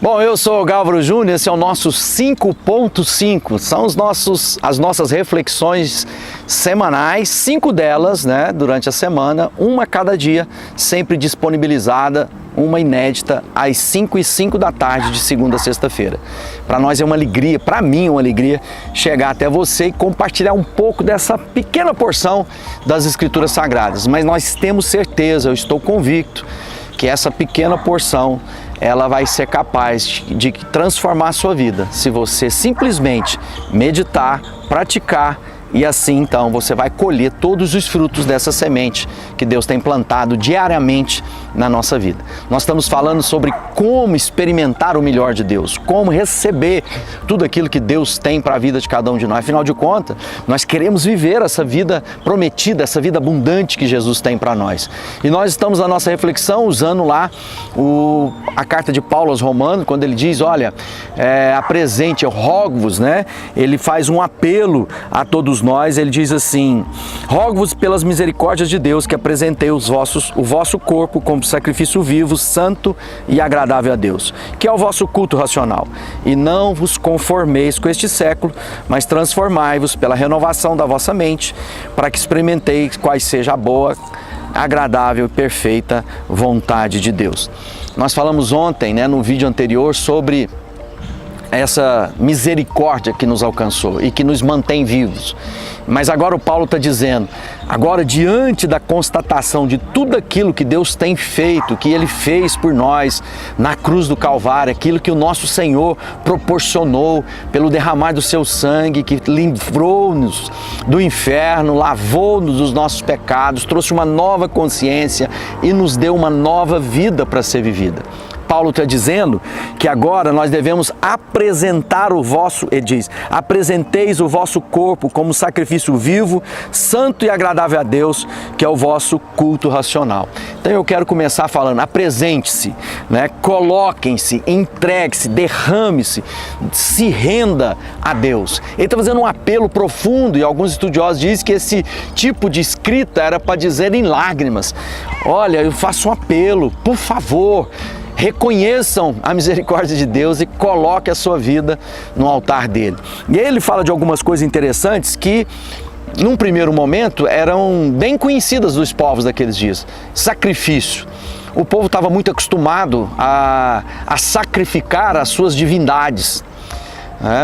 Bom, eu sou o Gálvaro Júnior, esse é o nosso 5.5, são as nossas reflexões semanais, 5 delas, né, durante a semana, uma a cada dia, sempre disponibilizada, uma inédita, às 5h05 da tarde, de segunda a sexta-feira. Para nós é uma alegria, para mim é uma alegria, chegar até você e compartilhar um pouco dessa pequena porção das Escrituras Sagradas, mas nós temos certeza, eu estou convicto, que essa pequena porção ela vai ser capaz de transformar a sua vida, se você simplesmente meditar, praticar, e assim então você vai colher todos os frutos dessa semente que Deus tem plantado diariamente na nossa vida. Nós estamos falando sobre como experimentar o melhor de Deus, como receber tudo aquilo que Deus tem para a vida de cada um de nós. Afinal de contas, nós queremos viver essa vida prometida, essa vida abundante que Jesus tem para nós. E nós estamos na nossa reflexão usando lá a carta de Paulo aos Romanos, quando ele diz, olha, apresente, eu rogo-vos, né? Ele faz um apelo a todos nós, ele diz assim, rogo-vos pelas misericórdias de Deus que apresentei o vosso corpo como sacrifício vivo, santo e agradável a Deus, que é o vosso culto racional. E não vos conformeis com este século, mas transformai-vos pela renovação da vossa mente, para que experimenteis quais seja a boa, agradável e perfeita vontade de Deus. Nós falamos ontem, né, no vídeo anterior, sobre essa misericórdia que nos alcançou e que nos mantém vivos. Mas agora o Paulo está dizendo, agora diante da constatação de tudo aquilo que Deus tem feito, que Ele fez por nós na cruz do Calvário, aquilo que o nosso Senhor proporcionou pelo derramar do seu sangue, que livrou-nos do inferno, lavou-nos dos nossos pecados, trouxe uma nova consciência e nos deu uma nova vida para ser vivida. Paulo está dizendo que agora nós devemos apresentar ele diz, apresenteis o vosso corpo como sacrifício vivo, santo e agradável a Deus, que é o vosso culto racional. Então eu quero começar falando, apresente-se, né? Coloquem-se, entregue-se, derrame-se, se renda a Deus. Ele está fazendo um apelo profundo e alguns estudiosos dizem que esse tipo de escrita era para dizer em lágrimas, olha, eu faço um apelo, por favor, reconheçam a misericórdia de Deus e coloque a sua vida no altar dele. E aí ele fala de algumas coisas interessantes que, num primeiro momento, eram bem conhecidas dos povos daqueles dias. Sacrifício. O povo estava muito acostumado a sacrificar as suas divindades.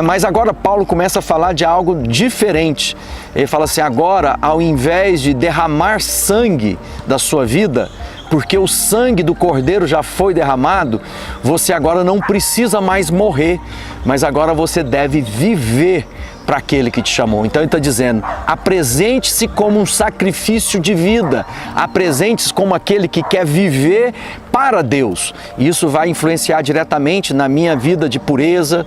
Mas agora Paulo começa a falar de algo diferente. Ele fala assim, agora, ao invés de derramar sangue da sua vida, porque o sangue do Cordeiro já foi derramado, você agora não precisa mais morrer, mas agora você deve viver para aquele que te chamou. Então ele está dizendo, apresente-se como um sacrifício de vida, apresente-se como aquele que quer viver para Deus. Isso vai influenciar diretamente na minha vida de pureza,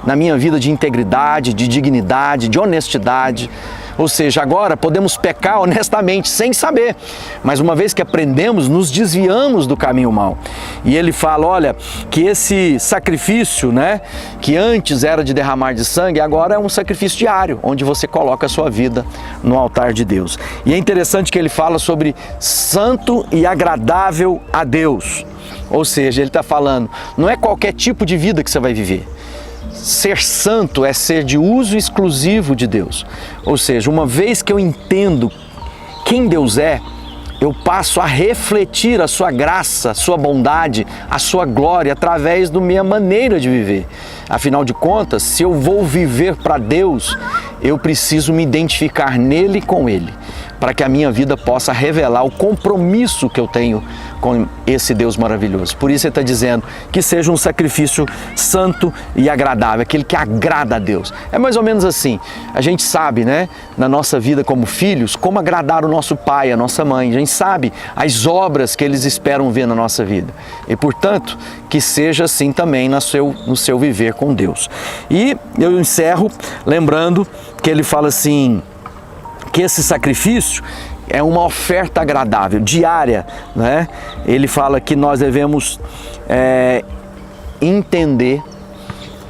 na minha vida de integridade, de dignidade, de honestidade. Ou seja, agora podemos pecar honestamente, sem saber, mas uma vez que aprendemos, nos desviamos do caminho mau. E ele fala, olha, que esse sacrifício, né, que antes era de derramar de sangue, agora é um sacrifício diário, onde você coloca a sua vida no altar de Deus. E é interessante que ele fala sobre santo e agradável a Deus. Ou seja, ele está falando, não é qualquer tipo de vida que você vai viver. Ser santo é ser de uso exclusivo de Deus. Ou seja, uma vez que eu entendo quem Deus é, eu passo a refletir a sua graça, a sua bondade, a sua glória através da minha maneira de viver. Afinal de contas, se eu vou viver para Deus, eu preciso me identificar nele e com Ele, para que a minha vida possa revelar o compromisso que eu tenho com esse Deus maravilhoso. Por isso ele está dizendo que seja um sacrifício santo e agradável, aquele que agrada a Deus. É mais ou menos assim, a gente sabe, né, na nossa vida como filhos, como agradar o nosso pai, a nossa mãe. A gente sabe as obras que eles esperam ver na nossa vida. E, portanto, que seja assim também no seu viver com Deus. E eu encerro lembrando que ele fala assim, que esse sacrifício é uma oferta agradável, diária, né? Ele fala que nós devemos entender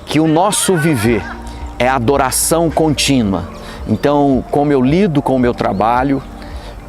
que o nosso viver é adoração contínua. Então, como eu lido com o meu trabalho,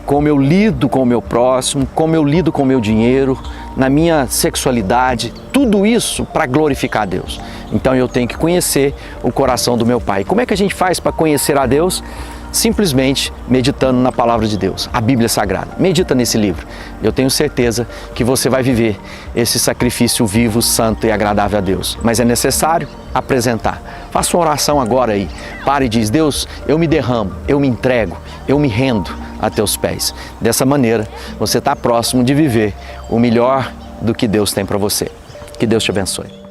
como eu lido com o meu próximo, como eu lido com o meu dinheiro, na minha sexualidade, tudo isso para glorificar a Deus. Então eu tenho que conhecer o coração do meu Pai. Como é que a gente faz para conhecer a Deus? Simplesmente meditando na palavra de Deus, a Bíblia Sagrada. Medita nesse livro. Eu tenho certeza que você vai viver esse sacrifício vivo, santo e agradável a Deus. Mas é necessário apresentar. Faça uma oração agora aí. Pare e diz: Deus, eu me derramo, eu me entrego, eu me rendo a teus pés. Dessa maneira, você está próximo de viver o melhor do que Deus tem para você. Que Deus te abençoe.